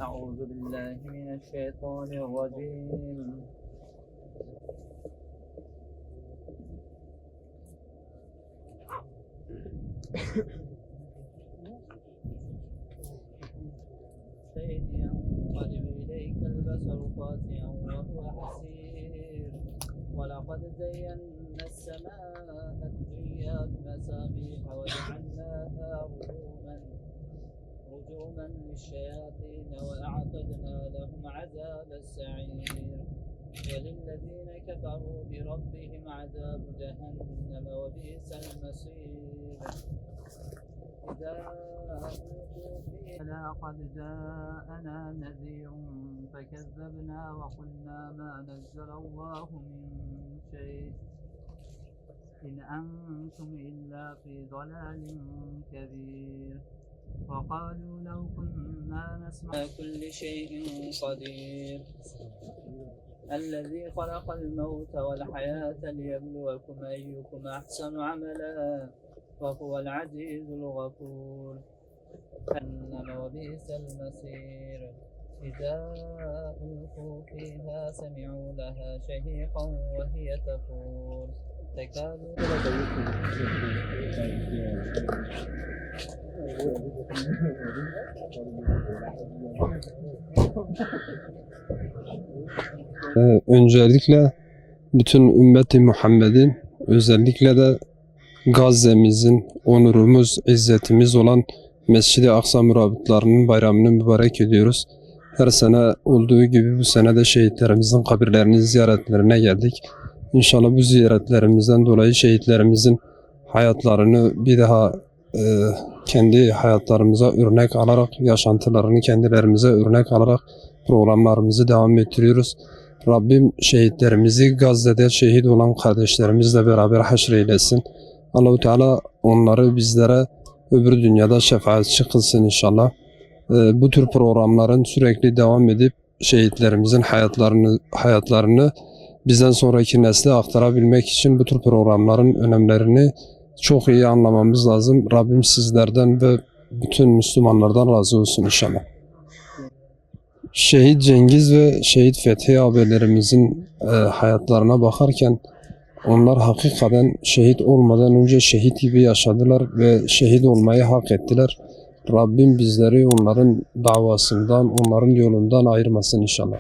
أعوذ بالله من الشيطان الرجيم. شيء ينقلب إليك البصر خاسئا وهو حسير. ولقد زينا السماء الدنيا بمصابيح وجعلناها رجوما للشياطين وأعتدنا لهم عذاب السعير. وللذين كفروا بربهم عذاب جهنم وبئس المصير. إذا ألقوا فيها لقد جاءنا نذير فكذبنا وقلنا ما نزل الله من شيء إن أنتم إلا في ضلال كبير. وقالوا لو كنا نسمع كل شيء قدير. الذي خلق الموت والحياة ليبلوكم أيكم أحسن عملا وهو العزيز الغفور. جهنم وبئس المصير. إذا ألقوا فيها سمعوا لها شهيقا وهي تفور تكاد Öncelikle bütün ümmeti Muhammed'in, özellikle de Gazze'mizin, onurumuz, izzetimiz olan Mescid-i Aksa mürabitlarının bayramını mübarek ediyoruz. Her sene olduğu gibi bu sene de şehitlerimizin kabirlerinin ziyaretlerine geldik. İnşallah bu ziyaretlerimizden dolayı şehitlerimizin hayatlarını bir daha kendi hayatlarımıza örnek alarak, yaşantılarını kendilerimize örnek alarak programlarımızı devam ettiriyoruz. Rabbim şehitlerimizi, Gazze'de şehit olan kardeşlerimizle beraber haşreylesin. Allah-u Teala onları bizlere öbür dünyada şefaatçi kılsın inşallah. Bu tür programların sürekli devam edip şehitlerimizin hayatlarını bizden sonraki nesle aktarabilmek için bu tür programların önemlerini çok iyi anlamamız lazım. Rabbim sizlerden ve bütün Müslümanlardan razı olsun inşallah. Şehit Cengiz ve Şehit Fethi abilerimizin hayatlarına bakarken onlar hakikaten şehit olmadan önce şehit gibi yaşadılar ve şehit olmayı hak ettiler. Rabbim bizleri onların davasından, onların yolundan ayırmasın inşallah.